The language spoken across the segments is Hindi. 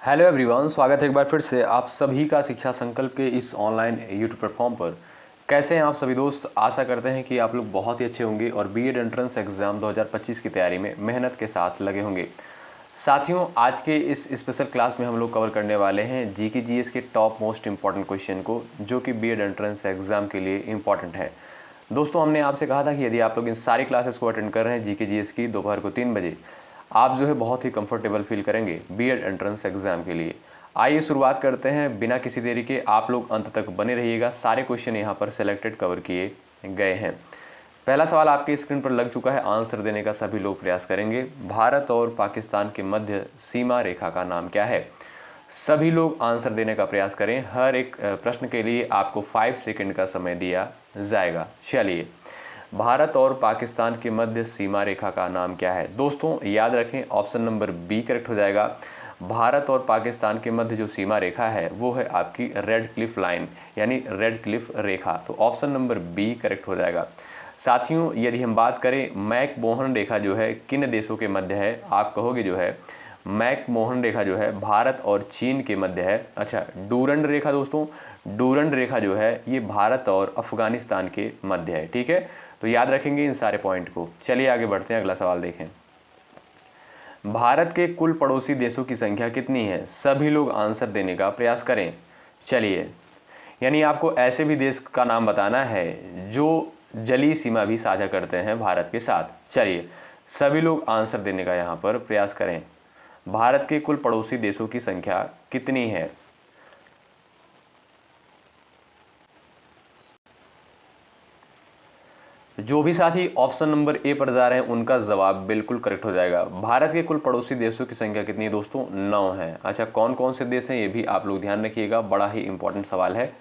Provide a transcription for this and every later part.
हेलो एवरीवन, स्वागत है एक बार फिर से आप सभी का शिक्षा संकल्प के इस ऑनलाइन यूट्यूब प्लेटफॉर्म पर। कैसे हैं आप सभी दोस्त? आशा करते हैं कि आप लोग बहुत ही अच्छे होंगे और बीएड एंट्रेंस एग्ज़ाम 2025 की तैयारी में मेहनत के साथ लगे होंगे। साथियों, आज के इस स्पेशल क्लास में हम लोग कवर करने वाले हैं जीके जीएस के टॉप मोस्ट इंपॉर्टेंट क्वेश्चन को, जो कि बीएड एंट्रेंस एग्ज़ाम के लिए इंपॉर्टेंट है। दोस्तों, हमने आपसे कहा था कि यदि आप लोग इन सारी क्लासेस को अटेंड कर रहे हैं जीके जीएस की दोपहर को 3 बजे, आप जो है बहुत ही कंफर्टेबल फील करेंगे बीएड एंट्रेंस एग्जाम के लिए। आइए शुरुआत करते हैं बिना किसी देरी के। आप लोग अंत तक बने रहिएगा, सारे क्वेश्चन यहाँ पर सेलेक्टेड कवर किए गए हैं। पहला सवाल आपके स्क्रीन पर लग चुका है, आंसर देने का सभी लोग प्रयास करेंगे। भारत और पाकिस्तान के मध्य सीमा रेखा का नाम क्या है? सभी लोग आंसर देने का प्रयास करें। हर एक प्रश्न के लिए आपको 5 सेकंड का समय दिया जाएगा। चलिए, भारत और पाकिस्तान के मध्य सीमा रेखा का नाम क्या है? दोस्तों याद रखें, ऑप्शन नंबर बी करेक्ट हो जाएगा। भारत और पाकिस्तान के मध्य जो सीमा रेखा है वो है आपकी रेड क्लिफ लाइन, यानी रेड क्लिफ रेखा। तो ऑप्शन नंबर बी करेक्ट हो जाएगा। साथियों, यदि हम बात करें मैक-मोहन रेखा जो है किन देशों के मध्य है, आप कहोगे जो है मैक-मोहन रेखा जो है भारत और चीन के मध्य है। अच्छा, डूरंड रेखा दोस्तों, डूरंड रेखा जो है ये भारत और अफगानिस्तान के मध्य है। ठीक है, तो याद रखेंगे इन सारे पॉइंट को। चलिए आगे बढ़ते हैं, अगला सवाल देखें। भारत के कुल पड़ोसी देशों की संख्या कितनी है? सभी लोग आंसर देने का प्रयास करें। चलिए, यानी आपको ऐसे भी देश का नाम बताना है जो जलीय सीमा भी साझा करते हैं भारत के साथ। चलिए, सभी लोग आंसर देने का यहाँ पर प्रयास करें। भारत के कुल पड़ोसी देशों की संख्या कितनी है? जो भी साथी ऑप्शन नंबर ए पर जा रहे हैं उनका जवाब बिल्कुल करेक्ट हो जाएगा। भारत के कुल पड़ोसी देशों की संख्या कितनी है दोस्तों? 9 है। अच्छा, कौन कौन से देश हैं ये भी आप लोग ध्यान रखिएगा, बड़ा ही इंपॉर्टेंट सवाल है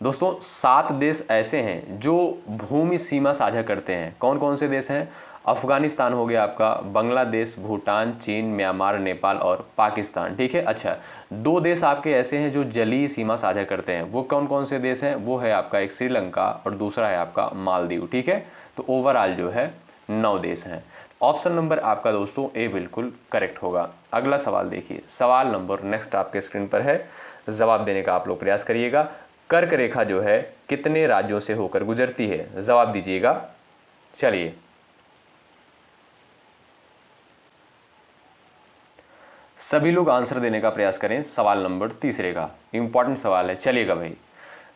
दोस्तों। 7 देश ऐसे हैं जो भूमि सीमा साझा करते हैं। कौन कौन से देश हैं? अफगानिस्तान हो गया आपका, बांग्लादेश, भूटान, चीन, म्यांमार, नेपाल और पाकिस्तान। ठीक है। अच्छा, 2 देश आपके ऐसे हैं जो जलीय सीमा साझा करते हैं। वो कौन कौन से देश हैं? वो है आपका एक श्रीलंका और दूसरा है आपका मालदीव। ठीक है, तो ओवरऑल जो है 9 देश हैं। ऑप्शन नंबर आपका दोस्तों ए बिल्कुल करेक्ट होगा। अगला सवाल देखिए, सवाल नंबर नेक्स्ट आपके स्क्रीन पर है, जवाब देने का आप लोग प्रयास करिएगा। कर्क रेखा जो है कितने राज्यों से होकर गुजरती है? जवाब दीजिएगा। चलिए, सभी लोग आंसर देने का प्रयास करें। सवाल नंबर तीसरे का इंपॉर्टेंट सवाल है। चलिएगा भाई,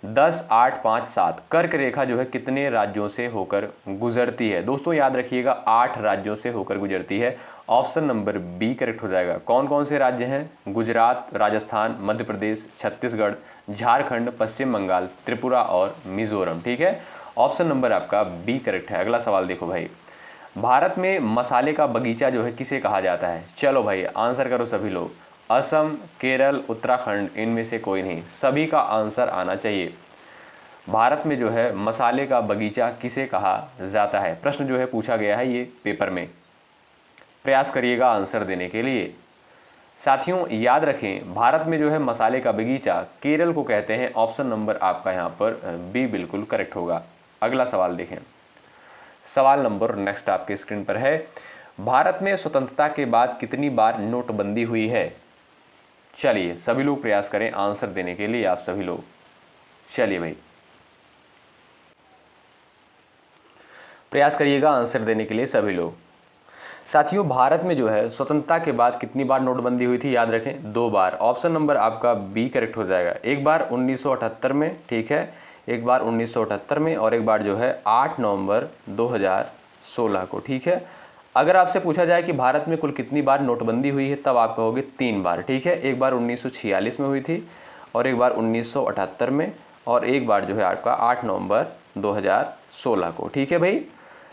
10, 8, 5, 7 कर्क रेखा जो है कितने राज्यों से होकर गुजरती है? दोस्तों याद रखिएगा, 8 राज्यों से होकर गुजरती है। ऑप्शन नंबर बी करेक्ट हो जाएगा। कौन कौन से राज्य हैं? गुजरात, राजस्थान, मध्य प्रदेश, छत्तीसगढ़, झारखंड, पश्चिम बंगाल, त्रिपुरा और मिजोरम। ठीक है, ऑप्शन नंबर आपका बी करेक्ट है। अगला सवाल देखो भाई, भारत में मसाले का बगीचा जो है किसे कहा जाता है? चलो भाई आंसर करो सभी लोग। असम, केरल, उत्तराखंड, इनमें से कोई नहीं, सभी का आंसर आना चाहिए। भारत में जो है मसाले का बगीचा किसे कहा जाता है? प्रश्न जो है पूछा गया है ये पेपर में, प्रयास करिएगा आंसर देने के लिए। साथियों याद रखें, भारत में जो है मसाले का बगीचा केरल को कहते हैं। ऑप्शन नंबर आपका यहाँ पर बी बिल्कुल करेक्ट होगा। अगला सवाल देखें, सवाल नंबर नेक्स्ट आपके स्क्रीन पर है, भारत में स्वतंत्रता के बाद कितनी बार नोटबंदी हुई है? चलिए सभी लोग प्रयास करें आंसर देने के लिए, आप सभी लोग। चलिए भाई, प्रयास करिएगा आंसर देने के लिए सभी लोग। साथियों, भारत में जो है स्वतंत्रता के बाद कितनी बार नोटबंदी हुई थी? याद रखें, 2 बार। ऑप्शन नंबर आपका बी करेक्ट हो जाएगा। एक बार 1978 में, ठीक है, एक बार 1978 में और एक बार जो है 8 नवंबर 2016 को। ठीक है, अगर आपसे पूछा जाए कि भारत में कुल कितनी बार नोटबंदी हुई है, तब आप कहोगे 3 बार। ठीक है, एक बार 1946 में हुई थी और एक बार 1978 में और एक बार जो है आपका 8 नवंबर 2016 को। ठीक है भाई,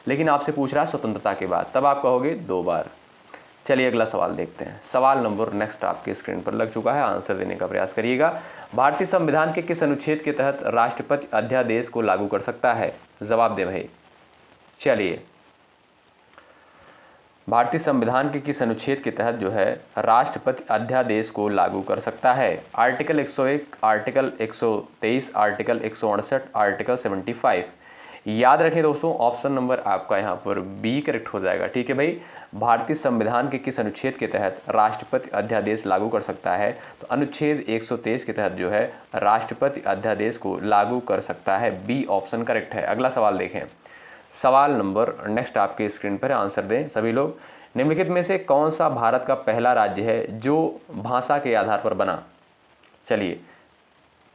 लेकिन आपसे पूछ रहा है स्वतंत्रता के बाद, तब आप कहोगे 2 बार। चलिए अगला सवाल देखते हैं। सवाल नंबर नेक्स्ट आपके स्क्रीन पर लग चुका है, आंसर देने का प्रयास करिएगा। भारतीय संविधान के किस अनुच्छेद के तहत राष्ट्रपति अध्यादेश को लागू कर सकता है? जवाब दे भाई। चलिए, भारतीय संविधान के किस अनुच्छेद के तहत जो है राष्ट्रपति अध्यादेश को लागू कर सकता है? Article 101, article 123, article 168, article 75। याद रखें दोस्तों, ऑप्शन नंबर आपका यहाँ पर बी करेक्ट हो जाएगा। ठीक है भाई, भारतीय संविधान के किस अनुच्छेद के तहत राष्ट्रपति अध्यादेश लागू कर सकता है? तो अनुच्छेद 123 के तहत जो है राष्ट्रपति अध्यादेश को लागू कर सकता है। बी ऑप्शन करेक्ट है। अगला सवाल देखें, सवाल नंबर नेक्स्ट आपके स्क्रीन पर, आंसर दें सभी लोग। निम्नलिखित में से कौन सा भारत का पहला राज्य है जो भाषा के आधार पर बना? चलिए,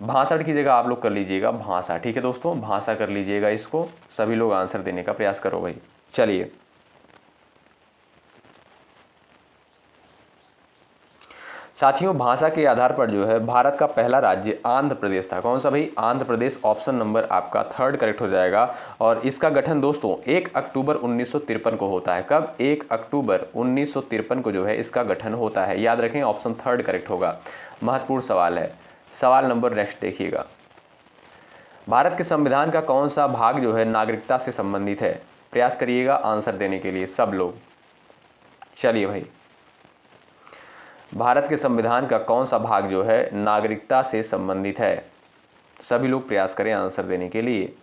भाषण की जगह आप लोग कर लीजिएगा भाषा। ठीक है दोस्तों, भाषा कर लीजिएगा इसको। सभी लोग आंसर देने का प्रयास करो भाई। चलिए, साथियों, भाषा के आधार पर जो है भारत का पहला राज्य आंध्र प्रदेश था। कौन सा भाई? आंध्र प्रदेश। ऑप्शन नंबर आपका थर्ड करेक्ट हो जाएगा। और इसका गठन दोस्तों 1 अक्टूबर 1953 को होता है। कब? 1 अक्टूबर 1953 को जो है इसका गठन होता है। याद रखें, ऑप्शन थर्ड करेक्ट होगा। महत्वपूर्ण सवाल है। सवाल नंबर नेक्स्ट देखिएगा, भारत के संविधान का कौन सा भाग जो है नागरिकता से संबंधित है? प्रयास करिएगा आंसर देने के लिए सब लोग। चलिए भाई, भारत के संविधान का कौन सा भाग जो है नागरिकता से संबंधित है? सभी लोग प्रयास करें आंसर देने के लिए।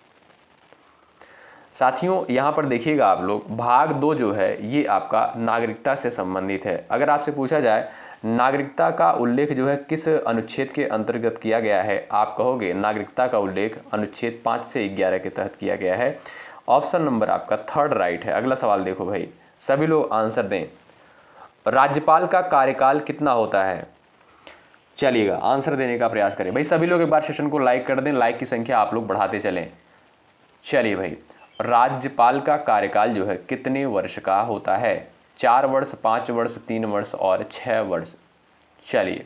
साथियों, यहाँ पर देखिएगा आप लोग, भाग 2 जो है ये आपका नागरिकता से संबंधित है। अगर आपसे पूछा जाए नागरिकता का उल्लेख जो है किस अनुच्छेद के अंतर्गत किया गया है, आप कहोगे नागरिकता का उल्लेख अनुच्छेद 5 से 11 के तहत किया गया है। ऑप्शन नंबर आपका थर्ड राइट है। अगला सवाल देखो भाई, सभी लोग आंसर दें। राज्यपाल का कार्यकाल कितना होता है? चलिएगा, आंसर देने का प्रयास करें भाई। सभी लोग एक बार सेशन को लाइक कर दें, लाइक की संख्या आप लोग बढ़ाते चलें। चलिए भाई, राज्यपाल का कार्यकाल जो है कितने वर्ष का होता है? 4 वर्ष, 5 वर्ष, 3 वर्ष और 6 वर्ष। चलिए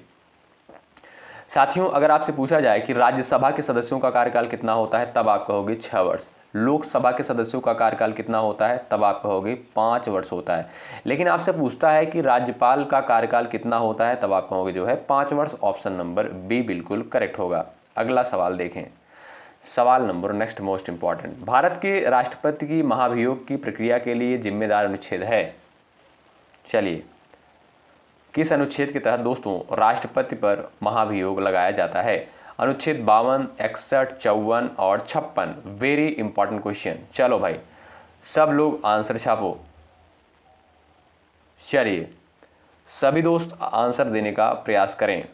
साथियों, अगर आपसे पूछा जाए कि राज्यसभा के सदस्यों का कार्यकाल कितना होता है, तब आप कहोगे 6 वर्ष। लोकसभा के सदस्यों का कार्यकाल कितना होता है, तब आप कहोगे 5 वर्ष होता है। लेकिन आपसे पूछता है कि राज्यपाल का कार्यकाल कितना होता है, तब आप कहोगे जो है 5 वर्ष। ऑप्शन नंबर बी बिल्कुल करेक्ट होगा। अगला सवाल देखें, सवाल number next most important, Bharat के राष्ट्रपति की महाभियोग की प्रक्रिया के लिए जिम्मेदार अनुच्छेद है? चलिए, किस अनुच्छेद के तहत दोस्तों राष्ट्रपति पर महाभियोग लगाया जाता है? अनुच्छेद 52, 61, 54 और 56। Very important question. चलो भाई, सब लोग आंसर छापो। चलिए, सभी दोस्त आंसर देने का प्रयास करें।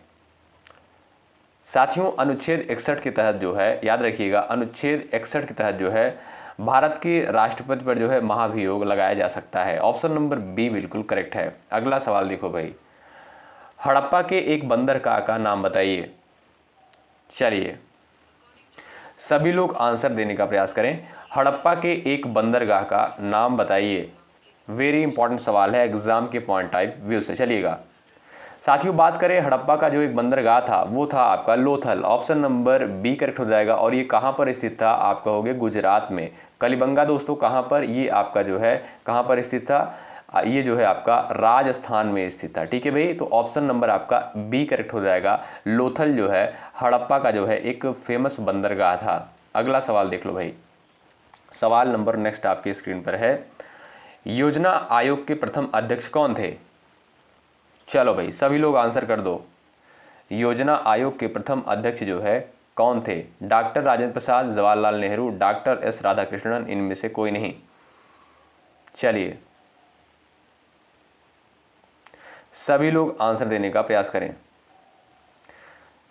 साथियों, अनुच्छेद 61 के तहत जो है, याद रखिएगा, अनुच्छेद 61 के तहत जो है भारत के राष्ट्रपति पर जो है महाभियोग लगाया जा सकता है। ऑप्शन नंबर बी बिल्कुल करेक्ट है। अगला सवाल देखो भाई, हड़प्पा के एक बंदरगाह का नाम बताइए। चलिए, सभी लोग आंसर देने का प्रयास करें। हड़प्पा के एक बंदरगाह का नाम बताइए। वेरी इंपॉर्टेंट सवाल है एग्जाम के पॉइंट टाइप व्यू से। चलिएगा साथियों, बात करें हड़प्पा का जो एक बंदरगाह था वो था आपका Lothal. Option number B correct हो जाएगा। और ये कहाँ पर स्थित था? आप कहोगे गुजरात में। कलिबंगा दोस्तों कहाँ पर? ये आपका जो है कहाँ पर स्थित था? ये जो है आपका राजस्थान में स्थित था। ठीक है भाई, तो ऑप्शन नंबर आपका बी करेक्ट हो जाएगा। लोथल जो है हड़प्पा का जो है एक फेमस बंदरगाह था। अगला सवाल देख लो भाई, सवाल नंबर नेक्स्ट आपकी स्क्रीन पर है, योजना आयोग के प्रथम अध्यक्ष कौन थे? चलो भाई, सभी लोग आंसर कर दो। योजना आयोग के प्रथम अध्यक्ष जो है कौन थे? Doctor Rajendra Prasad, Jawaharlal Nehru, doctor S Radhakrishnan, इनमें से कोई नहीं। चलिए, सभी लोग आंसर देने का प्रयास करें।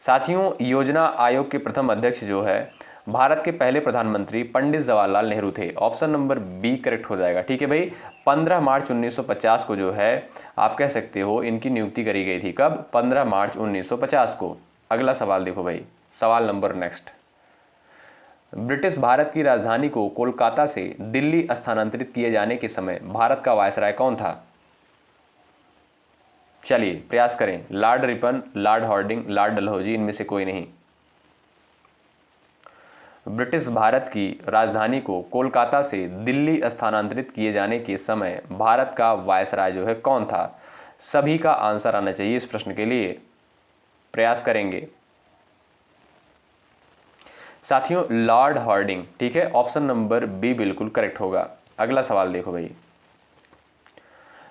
साथियों, योजना आयोग के प्रथम अध्यक्ष जो है भारत के पहले प्रधानमंत्री पंडित जवाहरलाल नेहरू थे। ऑप्शन नंबर बी करेक्ट हो जाएगा। ठीक है भाई, 15 मार्च 1950 को जो है आप कह सकते हो इनकी नियुक्ति करी गई थी। कब? 15 मार्च 1950 को। अगला सवाल देखो भाई, सवाल नंबर नेक्स्ट, ब्रिटिश भारत की राजधानी को कोलकाता से दिल्ली स्थानांतरित किए जाने के समय भारत का वायसराय कौन था? चलिए प्रयास करें। Lord Ripon, Lord Harding, Lord Dalhousie, इनमें से कोई नहीं। ब्रिटिश भारत की राजधानी को कोलकाता से दिल्ली स्थानांतरित किए जाने के समय भारत का वायसराय जो है कौन था? सभी का आंसर आना चाहिए इस प्रश्न के लिए। प्रयास करेंगे साथियों, लॉर्ड हॉर्डिंग। ठीक है, ऑप्शन नंबर बी बिल्कुल करेक्ट होगा। अगला सवाल देखो भाई,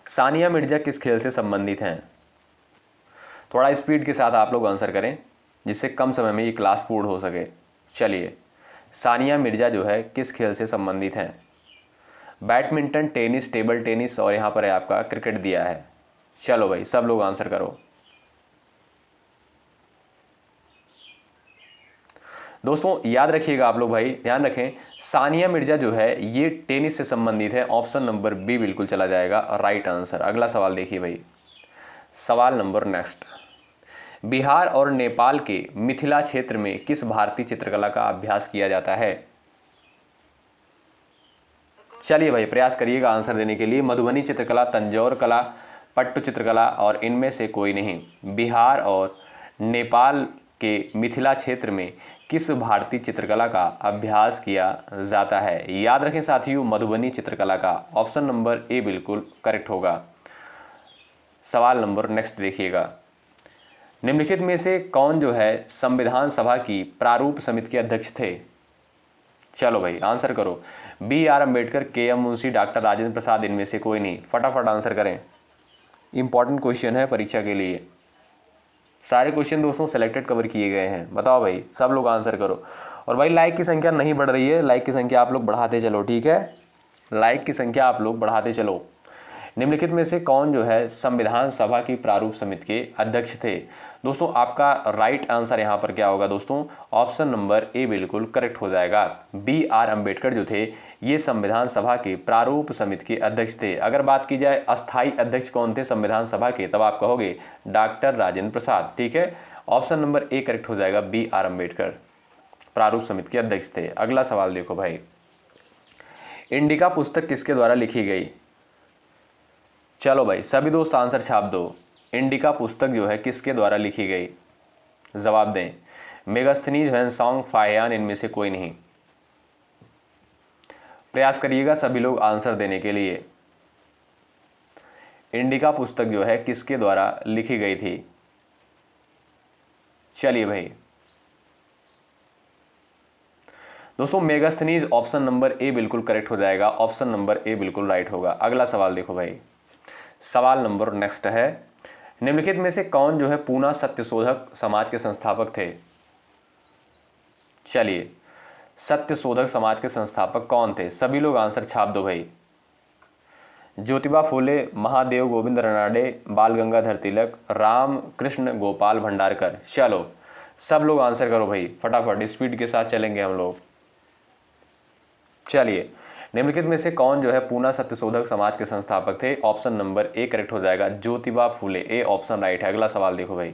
सानिया मिर्जा किस खेल से संबंधित हैं? थोड़ा स्पीड के साथ आप लोग आंसर करें जिससे कम समय में ये क्लास पूर्ण हो सके। चलिए, सानिया मिर्जा जो है किस खेल से संबंधित हैं? बैडमिंटन, टेनिस, टेबल टेनिस और यहाँ पर है आपका क्रिकेट दिया है। चलो भाई सब लोग आंसर करो। दोस्तों याद रखिएगा आप लोग भाई, ध्यान रखें, सानिया मिर्जा जो है ये टेनिस से संबंधित है। ऑप्शन नंबर बी बिल्कुल चला जाएगा राइट आंसर। अगला सवाल देखिए भाई, सवाल नंबर नेक्स्ट। बिहार और नेपाल के मिथिला क्षेत्र में किस भारतीय चित्रकला का अभ्यास किया जाता है? चलिए भाई प्रयास करिएगा आंसर देने के लिए। मधुबनी चित्रकला, तंजौर कला, पट्टू चित्रकला और इनमें से कोई नहीं। बिहार और नेपाल के मिथिला क्षेत्र में किस भारतीय चित्रकला का अभ्यास किया जाता है? याद रखें साथियों, मधुबनी चित्रकला का। ऑप्शन नंबर ए बिल्कुल करेक्ट होगा। सवाल नंबर नेक्स्ट देखिएगा, निम्नलिखित में से कौन जो है संविधान सभा की प्रारूप समिति के अध्यक्ष थे? चलो भाई आंसर करो। बी आर अम्बेडकर, के एम मुंशी, डॉक्टर राजेंद्र प्रसाद, इनमें से कोई नहीं। फटाफट आंसर करें, इंपॉर्टेंट क्वेश्चन है परीक्षा के लिए। सारे क्वेश्चन दोस्तों सेलेक्टेड कवर किए गए हैं। बताओ भाई सब लोग आंसर करो। और भाई लाइक की संख्या नहीं बढ़ रही है, लाइक की संख्या आप लोग बढ़ाते चलो, ठीक है? लाइक की संख्या आप लोग बढ़ाते चलो। निम्नलिखित में से कौन जो है संविधान सभा की प्रारूप समिति के अध्यक्ष थे? दोस्तों आपका राइट आंसर यहाँ पर क्या होगा दोस्तों? ऑप्शन नंबर ए बिल्कुल करेक्ट हो जाएगा। बी आर अम्बेडकर जो थे ये संविधान सभा के प्रारूप समिति के अध्यक्ष थे। अगर बात की जाए अस्थायी अध्यक्ष कौन थे संविधान सभा के, तब आप कहोगे डॉक्टर राजेंद्र प्रसाद, ठीक है? ऑप्शन नंबर ए करेक्ट हो जाएगा, बी आर अम्बेडकर प्रारूप समिति के अध्यक्ष थे। अगला सवाल देखो भाई, इंडिका पुस्तक किसके द्वारा लिखी गई? चलो भाई सभी दोस्त आंसर छाप दो। इंडिका पुस्तक जो है किसके द्वारा लिखी गई? जवाब दें। मेगास्थनीज, ह्वेनसांग, फाहियान, इनमें से कोई नहीं। प्रयास करिएगा सभी लोग आंसर देने के लिए। इंडिका पुस्तक जो है किसके द्वारा लिखी गई थी? चलिए भाई दोस्तों मेगास्थनीज, ऑप्शन नंबर ए बिल्कुल करेक्ट हो जाएगा। ऑप्शन नंबर ए बिल्कुल राइट होगा। अगला सवाल देखो भाई, सवाल नंबर नेक्स्ट है, निम्नलिखित में से कौन जो है पूना सत्यशोधक समाज के संस्थापक थे? चलिए सत्यशोधक समाज के संस्थापक कौन थे? सभी लोग आंसर छाप दो भाई। ज्योतिबा फूले, महादेव गोविंद रनाडे, बाल गंगाधर तिलक, राम कृष्ण गोपाल भंडारकर। चलो सब लोग आंसर करो भाई फटाफट, स्पीड के साथ चलेंगे हम लोग। चलिए निम्नलिखित में से कौन जो है पूना सत्यशोधक समाज के संस्थापक थे? ऑप्शन नंबर ए करेक्ट हो जाएगा, Jyotiba Phule, A option right है। अगला सवाल देखो भाई,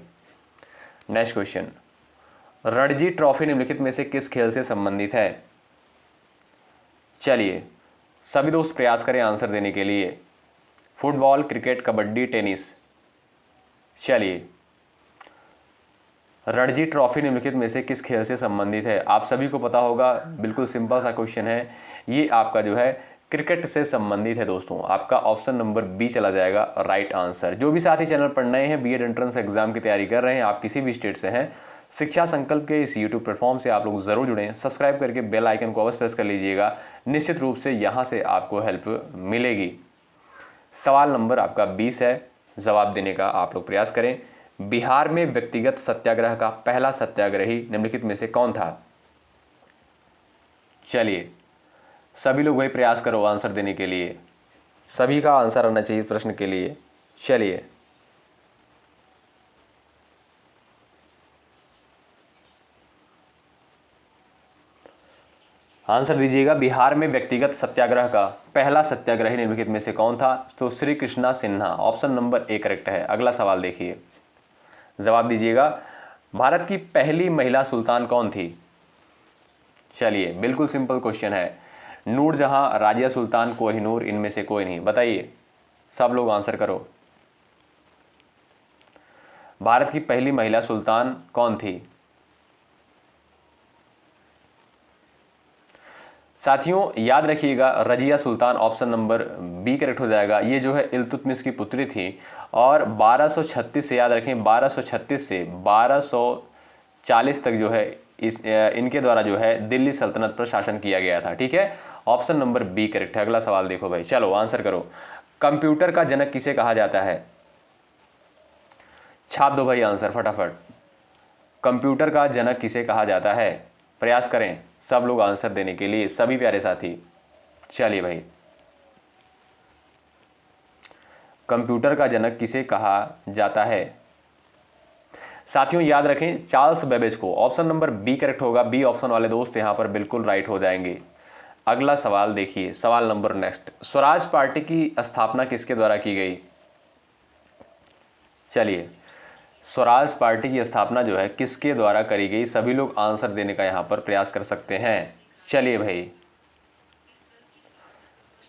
नेक्स्ट क्वेश्चन, रणजी ट्रॉफी निम्नलिखित में से किस खेल से संबंधित है? चलिए सभी दोस्त प्रयास करें आंसर देने के लिए। Football, cricket, kabaddi, tennis. चलिए रणजी ट्रॉफी निम्नलिखित में से किस खेल से संबंधित है? आप सभी को पता होगा, बिल्कुल सिंपल सा क्वेश्चन है। ये आपका जो है क्रिकेट से संबंधित है दोस्तों। आपका ऑप्शन नंबर बी चला जाएगा राइट आंसर। जो भी साथी चैनल पर नए हैं, बीएड एंट्रेंस एग्जाम की तैयारी कर रहे हैं, आप किसी भी स्टेट से हैं, शिक्षा संकल्प के इस यूट्यूब प्लेटफॉर्म से आप लोग जरूर जुड़ें। सब्सक्राइब करके बेल आइकन को अवश्य प्रेस कर लीजिएगा, निश्चित रूप से यहाँ से आपको हेल्प मिलेगी। सवाल नंबर आपका 20 है, जवाब देने का आप लोग प्रयास करें। बिहार में व्यक्तिगत सत्याग्रह का पहला सत्याग्रही निम्नलिखित में से कौन था? चलिए सभी लोग वही प्रयास करो आंसर देने के लिए, सभी का आंसर आना चाहिए प्रश्न के लिए। चलिए आंसर दीजिएगा। बिहार में व्यक्तिगत सत्याग्रह का पहला सत्याग्रही निम्नलिखित में से कौन था? तो Shri Krishna Sinha, option number A correct है। अगला सवाल देखिए, जवाब दीजिएगा। भारत की पहली महिला सुल्तान कौन थी? चलिए बिल्कुल सिंपल क्वेश्चन है। नूरजहां, राजिया सुल्तान, कोहिनूर, इनमें से कोई नहीं। बताइए सब लोग आंसर करो। भारत की पहली महिला सुल्तान कौन थी? साथियों याद रखिएगा, Razia Sultan, option number B correct हो जाएगा। ये जो है इल्तुतमिश की पुत्री थी और 1236 से, याद रखें 1236 से 1240 तक जो है इनके द्वारा जो है दिल्ली सल्तनत पर शासन किया गया था, ठीक है? ऑप्शन नंबर बी करेक्ट है। अगला सवाल देखो भाई, चलो आंसर करो। कंप्यूटर का जनक किसे कहा जाता है? छाप दो भाई आंसर फटाफट। कंप्यूटर का जनक किसे कहा जाता है? प्रयास करें सब लोग आंसर देने के लिए, सभी प्यारे साथी। चलिए भाई, कंप्यूटर का जनक किसे कहा जाता है? साथियों याद रखें चार्ल्स बेबेज को। ऑप्शन नंबर बी करेक्ट होगा। बी ऑप्शन वाले दोस्त यहां पर बिल्कुल राइट हो जाएंगे। अगला सवाल देखिए, सवाल नंबर नेक्स्ट, स्वराज पार्टी की स्थापना किसके द्वारा की गई? चलिए, स्वराज पार्टी की स्थापना जो है किसके द्वारा करी गई? सभी लोग आंसर देने का यहां पर प्रयास कर सकते हैं। चलिए भाई,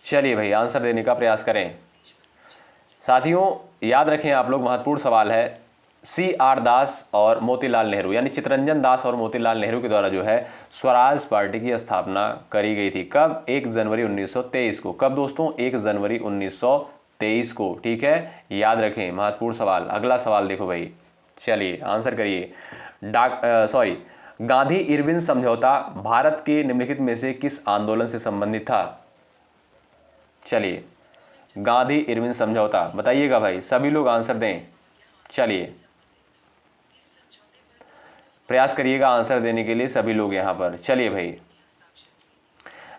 चलिए भाई आंसर देने का प्रयास करें। साथियों याद रखें आप लोग, महत्वपूर्ण सवाल है। CR दास और मोतीलाल नेहरू, यानी चित्तरंजन दास और मोतीलाल नेहरू के द्वारा जो है स्वराज पार्टी की स्थापना करी गई थी। कब? 1 जनवरी 1923 को। कब दोस्तों? 1 जनवरी 1923 को। ठीक है, याद रखें, महत्वपूर्ण सवाल। अगला सवाल देखो भाई, चलिए आंसर करिए। गांधी इरविन समझौता भारत के निम्नलिखित में से किस आंदोलन से संबंधित था? चलिए, गांधी इरविन समझौता बताइएगा भाई, सभी लोग आंसर दें। चलिए प्रयास करिएगा आंसर देने के लिए सभी लोग यहां पर। चलिए भाई,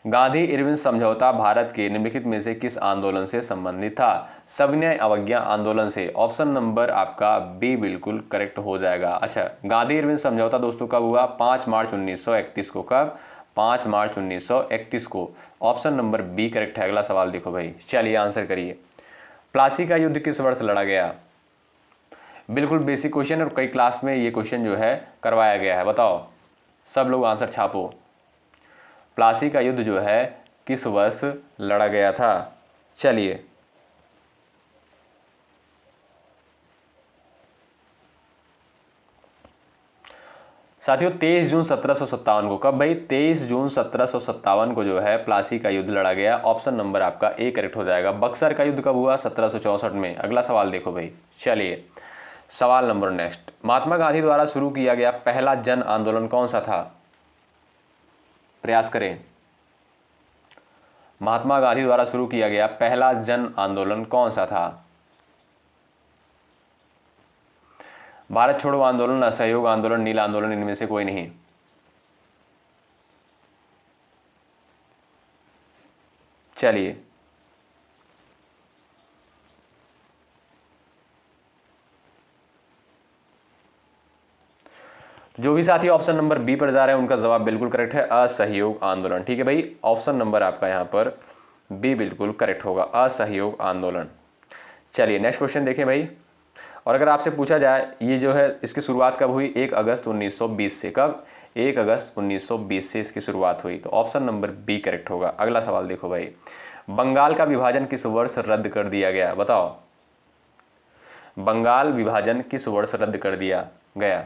गांधी इरविन समझौता भारत के निम्नलिखित में से किस आंदोलन से संबंधित था? सविनय अवज्ञा आंदोलन से। ऑप्शन नंबर आपका बी बिल्कुल करेक्ट हो जाएगा। अच्छा, गांधी इरविन समझौता दोस्तों कब हुआ? 5 मार्च 1931 को। कब? 5 मार्च 1931 को। ऑप्शन नंबर बी करेक्ट है। अगला सवाल देखो भाई, चलिए आंसर करिए। प्लासी का युद्ध किस वर्ष लड़ा गया? बिल्कुल बेसिक क्वेश्चन, और कई क्लास में ये क्वेश्चन जो है करवाया गया है। बताओ, सब लोग आंसर छापो। प्लासी का युद्ध जो है किस वर्ष लड़ा गया था? चलिए साथियों, 23 जून 1757 को। कब भाई? 23 जून 1757 को जो है प्लासी का युद्ध लड़ा गया। ऑप्शन नंबर आपका ए करेक्ट हो जाएगा। बक्सर का युद्ध कब हुआ? 1764 में। अगला सवाल देखो भाई, चलिए सवाल नंबर नेक्स्ट, महात्मा गांधी द्वारा शुरू किया गया पहला जन आंदोलन कौन सा था? प्रयास करें। महात्मा गांधी द्वारा शुरू किया गया पहला जन आंदोलन कौन सा था? भारत छोड़ो आंदोलन, असहयोग आंदोलन, नील आंदोलन, इनमें से कोई नहीं। चलिए जो भी साथी ऑप्शन नंबर बी पर जा रहे हैं उनका जवाब बिल्कुल करेक्ट है, असहयोग आंदोलन। ठीक है भाई, ऑप्शन नंबर आपका यहां पर बी बिल्कुल करेक्ट होगा, असहयोग आंदोलन। चलिए नेक्स्ट क्वेश्चन देखें भाई, और अगर आपसे पूछा जाए ये जो है इसकी शुरुआत कब हुई? 1 अगस्त 1920 से। कब? 1 अगस्त 1920 से इसकी शुरुआत हुई, तो ऑप्शन नंबर बी करेक्ट होगा। अगला सवाल देखो भाई, बंगाल का विभाजन किस वर्ष रद्द कर दिया गया? बताओ, बंगाल विभाजन किस वर्ष रद्द कर दिया गया?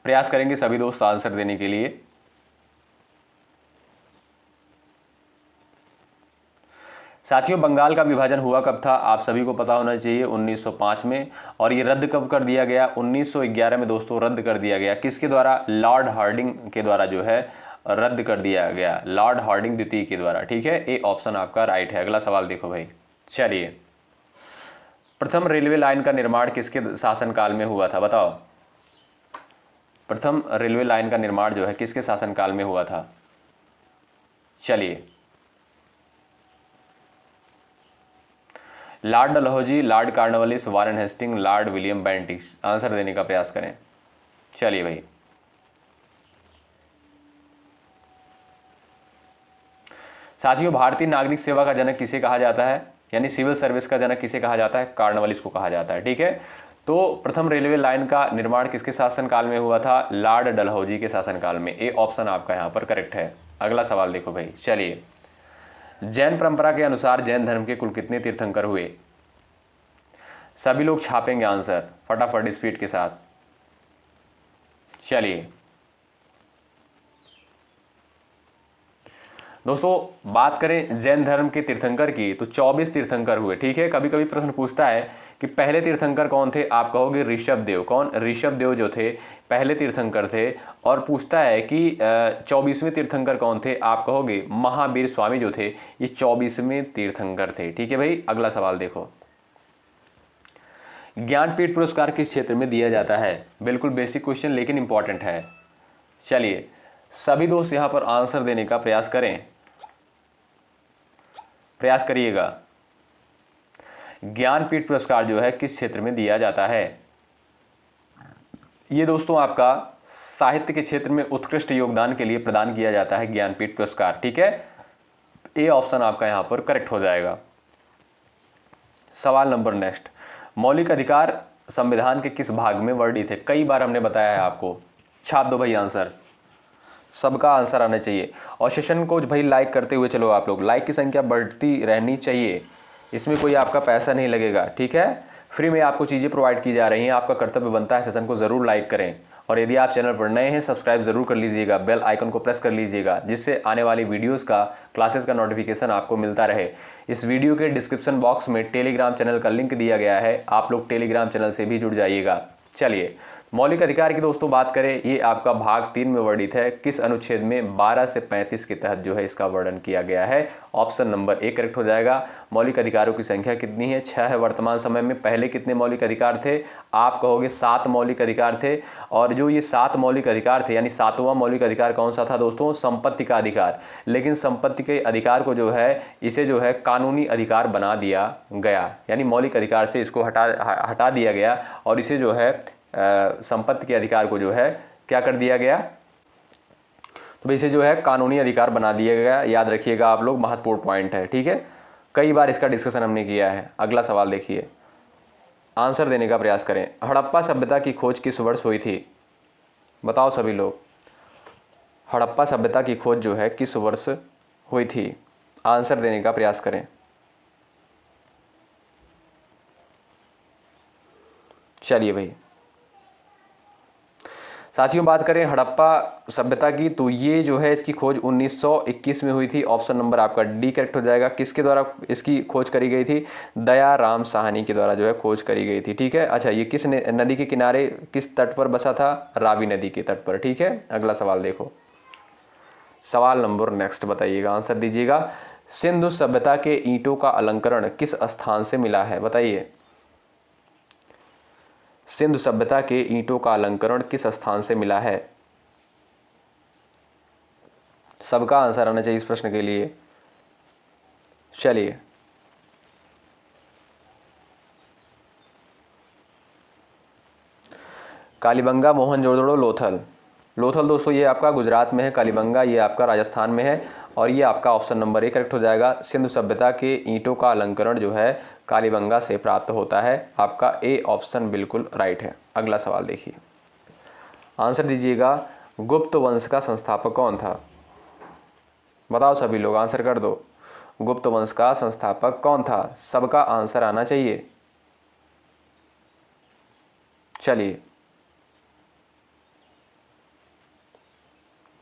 प्रयास करेंगे सभी दोस्त आंसर देने के लिए। साथियों बंगाल का विभाजन हुआ कब था? आप सभी को पता होना चाहिए, 1905 में। और ये रद्द कब कर दिया गया? 1911 में दोस्तों रद्द कर दिया गया। किसके द्वारा? लॉर्ड हार्डिंग के द्वारा जो है रद्द कर दिया गया, लॉर्ड हार्डिंग द्वितीय के द्वारा। ठीक है, ए ऑप्शन आपका राइट है। अगला सवाल देखो भाई, चलिए प्रथम रेलवे लाइन का निर्माण किसके शासनकाल में हुआ था? बताओ, प्रथम रेलवे लाइन का निर्माण जो है किसके शासनकाल में हुआ था? चलिए, Lord Dalhousie, Lord Cornwallis, Warren Hasting, Lord William Bentinck. Answer देने का प्रयास करें। चलिए भाई, साथियों भारतीय नागरिक सेवा का जनक किसे कहा जाता है, यानी सिविल सर्विस का जनक किसे कहा जाता है? कॉर्नवालिस को कहा जाता है। ठीक है, तो प्रथम रेलवे लाइन का निर्माण किसके शासनकाल में हुआ था? लॉर्ड डलहौजी के शासनकाल में। ए ऑप्शन आपका यहां पर करेक्ट है। अगला सवाल देखो भाई, चलिए जैन परंपरा के अनुसार जैन धर्म के कुल कितने तीर्थंकर हुए? सभी लोग छापेंगे आंसर फटाफट स्पीड के साथ। चलिए दोस्तों बात करें जैन धर्म के तीर्थंकर की, तो 24 तीर्थंकर हुए। ठीक है, कभी कभी प्रश्न पूछता है कि पहले तीर्थंकर कौन थे? आप कहोगे ऋषभ देव। कौन? ऋषभ देव जो थे पहले तीर्थंकर थे। और पूछता है कि 24वें तीर्थंकर कौन थे? आप कहोगे महावीर स्वामी जो थे ये 24वें तीर्थंकर थे। ठीक है भाई, अगला सवाल देखो, ज्ञानपीठ पुरस्कार किस क्षेत्र में दिया जाता है? बिल्कुल बेसिक क्वेश्चन लेकिन इंपॉर्टेंट है। चलिए सभी दोस्त यहाँ पर आंसर देने का प्रयास करें, प्रयास करिएगा। ज्ञानपीठ पुरस्कार जो है किस क्षेत्र में दिया जाता है? ये दोस्तों आपका साहित्य के क्षेत्र में उत्कृष्ट योगदान के लिए प्रदान किया जाता है ज्ञानपीठ पुरस्कार। ठीक है, ए ऑप्शन आपका यहां पर करेक्ट हो जाएगा। सवाल नंबर नेक्स्ट, मौलिक अधिकार संविधान के किस भाग में वर्णित है? कई बार हमने बताया है आपको। छाप दो भाई आंसर, सबका आंसर आना चाहिए। और सेशन को भाई लाइक करते हुए चलो, आप लोग लाइक की संख्या बढ़ती रहनी चाहिए, इसमें कोई आपका पैसा नहीं लगेगा। ठीक है, फ्री में आपको चीज़ें प्रोवाइड की जा रही हैं, आपका कर्तव्य बनता है सेशन को ज़रूर लाइक करें। और यदि आप चैनल पर नए हैं सब्सक्राइब जरूर कर लीजिएगा, बेल आइकन को प्रेस कर लीजिएगा, जिससे आने वाली वीडियोस का, क्लासेस का नोटिफिकेशन आपको मिलता रहे। इस वीडियो के डिस्क्रिप्शन बॉक्स में टेलीग्राम चैनल का लिंक दिया गया है, आप लोग टेलीग्राम चैनल से भी जुड़ जाइएगा। चलिए मौलिक अधिकार की दोस्तों बात करें, ये आपका भाग 3 में वर्णित है। किस अनुच्छेद में 12 से 35 के तहत जो है इसका वर्णन किया गया है? ऑप्शन नंबर ए करेक्ट हो जाएगा। मौलिक अधिकारों की संख्या कितनी है? 6 है वर्तमान समय में। पहले कितने मौलिक अधिकार थे? आप कहोगे 7 मौलिक अधिकार थे। और जो ये 7 मौलिक अधिकार थे, यानी 7वां मौलिक अधिकार कौन सा था दोस्तों? संपत्ति का अधिकार। लेकिन संपत्ति के अधिकार को जो है, इसे जो है कानूनी अधिकार बना दिया गया, यानी मौलिक अधिकार से इसको हटा दिया गया और इसे जो है संपत्ति के अधिकार को जो है क्या कर दिया गया? तो इसे जो है कानूनी अधिकार बना दिया गया। याद रखिएगा आप लोग, महत्वपूर्ण पॉइंट है। ठीक है, कई बार इसका डिस्कशन हमने किया है। अगला सवाल देखिए, आंसर देने का प्रयास करें। हड़प्पा सभ्यता की खोज किस वर्ष हुई थी? बताओ सभी लोग, हड़प्पा सभ्यता की खोज जो है किस वर्ष हुई थी? आंसर देने का प्रयास करें। चलिए भाई साथियों, बात करें हड़प्पा सभ्यता की, तो ये जो है इसकी खोज 1921 में हुई थी। ऑप्शन नंबर आपका डी करेक्ट हो जाएगा। किसके द्वारा इसकी खोज करी गई थी? दयाराम साहनी के द्वारा जो है खोज करी गई थी। ठीक है, अच्छा ये किस नदी के किनारे, किस तट पर बसा था? रावी नदी के तट पर। ठीक है, अगला सवाल देखो, सवाल नंबर नेक्स्ट बताइएगा, आंसर दीजिएगा। सिंधु सभ्यता के ईंटों का अलंकरण किस स्थान से मिला है? बताइए, सिंधु सभ्यता के ईंटों का अलंकरण किस स्थान से मिला है? सबका आंसर आना चाहिए इस प्रश्न के लिए। चलिए कालीबंगा, मोहनजोदड़ो, लोथल। लोथल दोस्तों ये आपका गुजरात में है, कालीबंगा ये आपका राजस्थान में है, और ये आपका ऑप्शन नंबर ए करेक्ट हो जाएगा। सिंधु सभ्यता के ईंटों का अलंकरण जो है कालीबंगा से प्राप्त होता है। आपका ए ऑप्शन बिल्कुल राइट है। अगला सवाल देखिए, आंसर दीजिएगा। गुप्त वंश का संस्थापक कौन था? बताओ सभी लोग, आंसर कर दो। गुप्त वंश का संस्थापक कौन था? सबका आंसर आना चाहिए। चलिए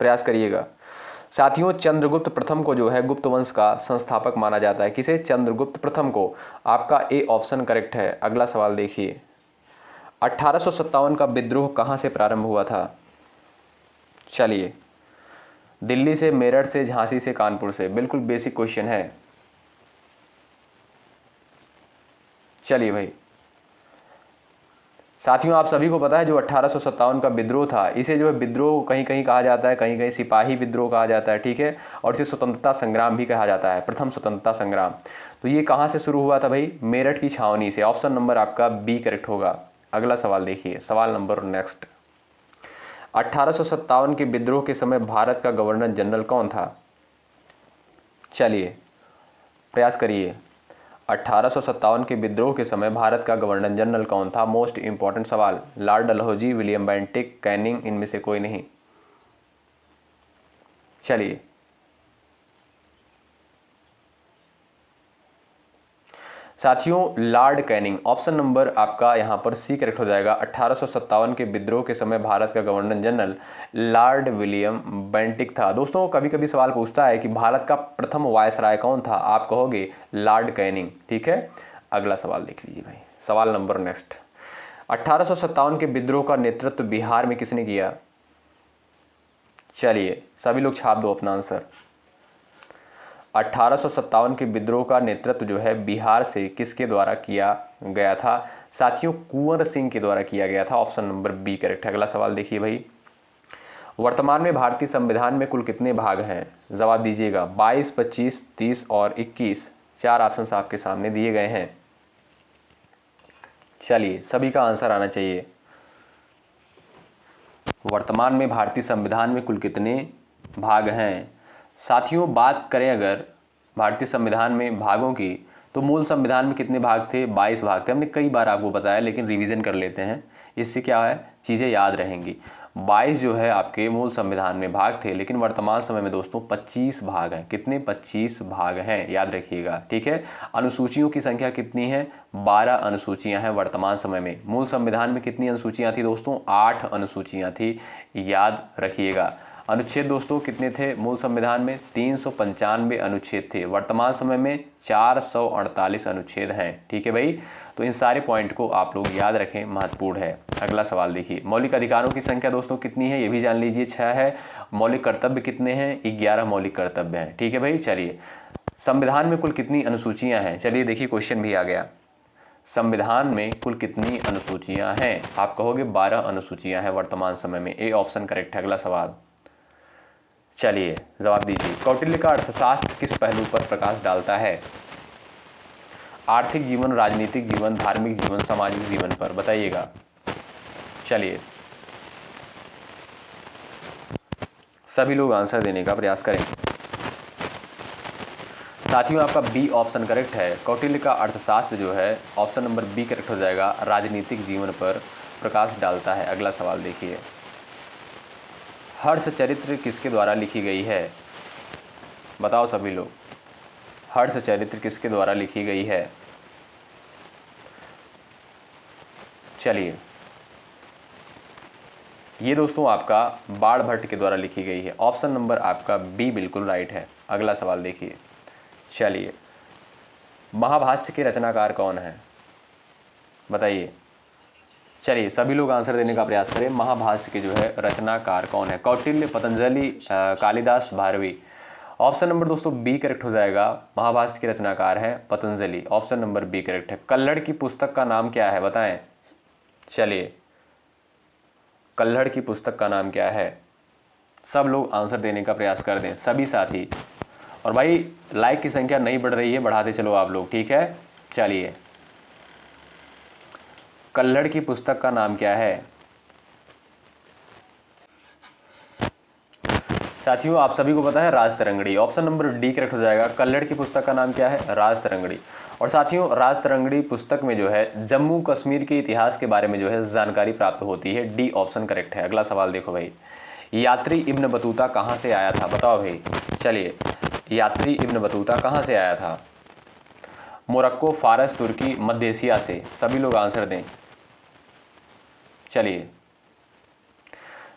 प्रयास करिएगा साथियों। चंद्रगुप्त प्रथम को जो है गुप्त वंश का संस्थापक माना जाता है। किसे? चंद्रगुप्त प्रथम को। आपका ए ऑप्शन करेक्ट है। अगला सवाल देखिए, 1857 का विद्रोह कहां से प्रारंभ हुआ था? चलिए, दिल्ली से, मेरठ से, झांसी से, कानपुर से। बिल्कुल बेसिक क्वेश्चन है। चलिए भाई साथियों, आप सभी को पता है जो 1857 का विद्रोह था, इसे जो है विद्रोह कहीं कहीं कहा जाता है, कहीं कहीं सिपाही विद्रोह कहा जाता है। ठीक है, और इसे स्वतंत्रता संग्राम भी कहा जाता है, प्रथम स्वतंत्रता संग्राम। तो ये कहाँ से शुरू हुआ था भाई? मेरठ की छावनी से। ऑप्शन नंबर आपका बी करेक्ट होगा। अगला सवाल देखिए, सवाल नंबर नेक्स्ट। 1857 के विद्रोह के समय भारत का गवर्नर जनरल कौन था? चलिए प्रयास करिए। 1857 के विद्रोह के समय भारत का गवर्नर जनरल कौन था? मोस्ट इंपॉर्टेंट सवाल। Lord Dalhousie, William Bentinck, Canning, इनमें से कोई नहीं। चलिए साथियों, लॉर्ड कैनिंग। ऑप्शन नंबर आपका यहां पर सी करेक्ट हो जाएगा। 1857 के विद्रोह के समय भारत का governor general Lord William Bentinck था। दोस्तों कभी कभी सवाल पूछता है कि भारत का प्रथम वायसराय कौन था? आप कहोगे लॉर्ड कैनिंग। ठीक है, अगला सवाल देख लीजिए भाई, सवाल नंबर नेक्स्ट। 1857 के विद्रोह का नेतृत्व बिहार में किसने किया? चलिए सभी लोग छाप दो अपना आंसर। 1857 के विद्रोह का नेतृत्व जो है बिहार से किसके द्वारा किया गया था? साथियों कुंवर सिंह के द्वारा किया गया था। ऑप्शन नंबर बी करेक्ट है। अगला सवाल देखिए भाई, वर्तमान में भारतीय संविधान में कुल कितने भाग हैं? जवाब दीजिएगा। 22, 25, 30 और 21। 4 ऑप्शंस आपके सामने दिए गए हैं। चलिए, सभी का आंसर आना चाहिए। वर्तमान में भारतीय संविधान में कुल कितने भाग हैं? साथियों, बात करें अगर भारतीय संविधान में भागों की, तो मूल संविधान में कितने भाग थे? 22 भाग थे। हमने कई बार आपको बताया, लेकिन रिवीजन कर लेते हैं, इससे क्या है, चीज़ें याद रहेंगी। 22 जो है आपके मूल संविधान में भाग थे, लेकिन वर्तमान समय में दोस्तों 25 भाग हैं। कितने? 25 भाग हैं, याद रखिएगा, ठीक है। अनुसूचियों की संख्या कितनी है? 12 अनुसूचियां हैं वर्तमान समय में। मूल संविधान में कितनी अनुसूचियां थी दोस्तों? 8 अनुसूचियां थी, याद रखिएगा। अनुच्छेद दोस्तों कितने थे मूल संविधान में? 395 अनुच्छेद थे। वर्तमान समय में 448 अनुच्छेद हैं, ठीक है भाई। तो इन सारे पॉइंट को आप लोग याद रखें, महत्वपूर्ण है। अगला सवाल देखिए, मौलिक अधिकारों की संख्या दोस्तों कितनी है? ये भी जान लीजिए, 6 है। मौलिक कर्तव्य कितने हैं? 11 मौलिक कर्तव्य हैं, ठीक है भाई। चलिए, संविधान में कुल कितनी अनुसूचियां हैं? चलिए देखिए, क्वेश्चन भी आ गया। संविधान में कुल कितनी अनुसूचियां हैं? आप कहोगे 12 अनुसूचियां हैं वर्तमान समय में। ए ऑप्शन करेक्ट है। अगला सवाल, चलिए जवाब दीजिए। कौटिल्य का अर्थशास्त्र किस पहलू पर प्रकाश डालता है? आर्थिक जीवन, राजनीतिक जीवन, धार्मिक जीवन, सामाजिक जीवन पर, बताइएगा। चलिए, सभी लोग आंसर देने का प्रयास करें। साथियों, आपका बी ऑप्शन करेक्ट है। कौटिल्य का अर्थशास्त्र जो है, ऑप्शन नंबर बी करेक्ट हो जाएगा, राजनीतिक जीवन पर प्रकाश डालता है। अगला सवाल देखिए, हर्ष चरित्र किसके द्वारा लिखी गई है? बताओ सभी लोग, हर्ष चरित्र किसके द्वारा लिखी गई है? चलिए, ये दोस्तों आपका बाणभट्ट के द्वारा लिखी गई है। ऑप्शन नंबर आपका बी बिल्कुल राइट है। अगला सवाल देखिए। चलिए, महाभाष्य के रचनाकार कौन है? बताइए। चलिए, सभी लोग आंसर देने का प्रयास करें। महाभाष्य के जो है रचनाकार कौन है? कौटिल्य, पतंजलि, कालिदास, भारवी। ऑप्शन नंबर दोस्तों बी करेक्ट हो जाएगा। महाभाष्य के रचनाकार हैं Patanjali. Option number B correct है। कल्हड़ की पुस्तक का नाम क्या है? बताएं। चलिए, कल्हड़ की पुस्तक का नाम क्या है? सब लोग आंसर देने का प्रयास कर दें, सभी साथी। और भाई, लाइक की संख्या नहीं बढ़ रही है, बढ़ाते चलो आप लोग, ठीक है। चलिए, कल्हड़ की पुस्तक का नाम क्या है? साथियों, आप सभी को पता है, Rajatarangini. Option number D correct हो जाएगा। कल्हड़ की पुस्तक का नाम क्या है? राजतरंगड़ी। और साथियों, राजतरंगड़ी पुस्तक में जो है जम्मू कश्मीर के इतिहास के बारे में जो है जानकारी प्राप्त होती है। डी ऑप्शन करेक्ट है। अगला सवाल देखो भाई, यात्री इब्न बतूता कहाँ से आया था? बताओ भाई। चलिए, यात्री इब्न बतूता कहाँ से आया था? मोरक्को, फारस, तुर्की, मध्य एशिया से। सभी लोग आंसर दें। चलिए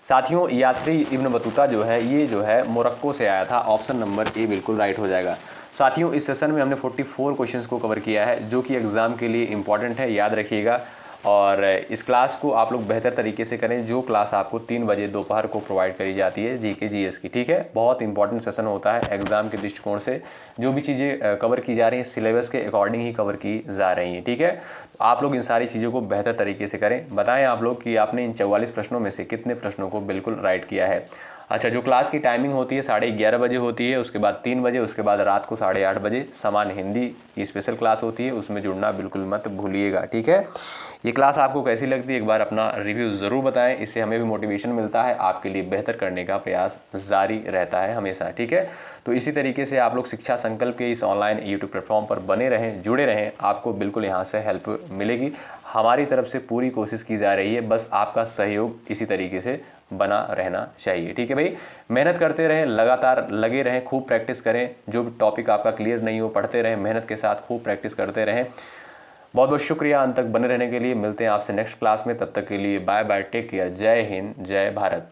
साथियों, यात्री इब्न बतूता जो है, ये जो है मोरक्को से आया था। ऑप्शन नंबर ए बिल्कुल राइट हो जाएगा। साथियों, इस सेशन में हमने 44 क्वेश्चंस को कवर किया है, जो कि एग्जाम के लिए इंपॉर्टेंट है, याद रखिएगा। और इस क्लास को आप लोग बेहतर तरीके से करें, जो क्लास आपको 3 बजे दोपहर को प्रोवाइड करी जाती है जीके जीएस की, ठीक है। बहुत इंपॉर्टेंट सेशन होता है एग्जाम के दृष्टिकोण से। जो भी चीज़ें कवर की जा रही हैं, सिलेबस के अकॉर्डिंग ही कवर की जा रही हैं, ठीक है। तो आप लोग इन सारी चीज़ों को बेहतर तरीके से करें। बताएं आप लोग कि आपने इन 44 प्रश्नों में से कितने प्रश्नों को बिल्कुल राइट किया है। अच्छा, जो क्लास की टाइमिंग होती है 11:30 बजे होती है, उसके बाद 3 बजे, उसके बाद रात को 8:30 बजे सामान्य हिंदी की स्पेशल क्लास होती है। उसमें जुड़ना बिल्कुल मत भूलिएगा, ठीक है। ये क्लास आपको कैसी लगती है, एक बार अपना रिव्यू ज़रूर बताएं। इससे हमें भी मोटिवेशन मिलता है, आपके लिए बेहतर करने का प्रयास जारी रहता है हमेशा, ठीक है। तो इसी तरीके से आप लोग शिक्षा संकल्प के इस ऑनलाइन यूट्यूब प्लेटफॉर्म पर बने रहें, जुड़े रहें, आपको बिल्कुल यहाँ से हेल्प मिलेगी। हमारी तरफ से पूरी कोशिश की जा रही है, बस आपका सहयोग इसी तरीके से बना रहना चाहिए, ठीक है भाई। मेहनत करते रहें, लगातार लगे रहें, खूब प्रैक्टिस करें। जो भी टॉपिक आपका क्लियर नहीं हो, पढ़ते रहें, मेहनत के साथ खूब प्रैक्टिस करते रहें। बहुत बहुत शुक्रिया अंत तक बने रहने के लिए। मिलते हैं आपसे नेक्स्ट क्लास में, तब तक के लिए बाय बाय, टेक केयर। जय हिंद, जय भारत।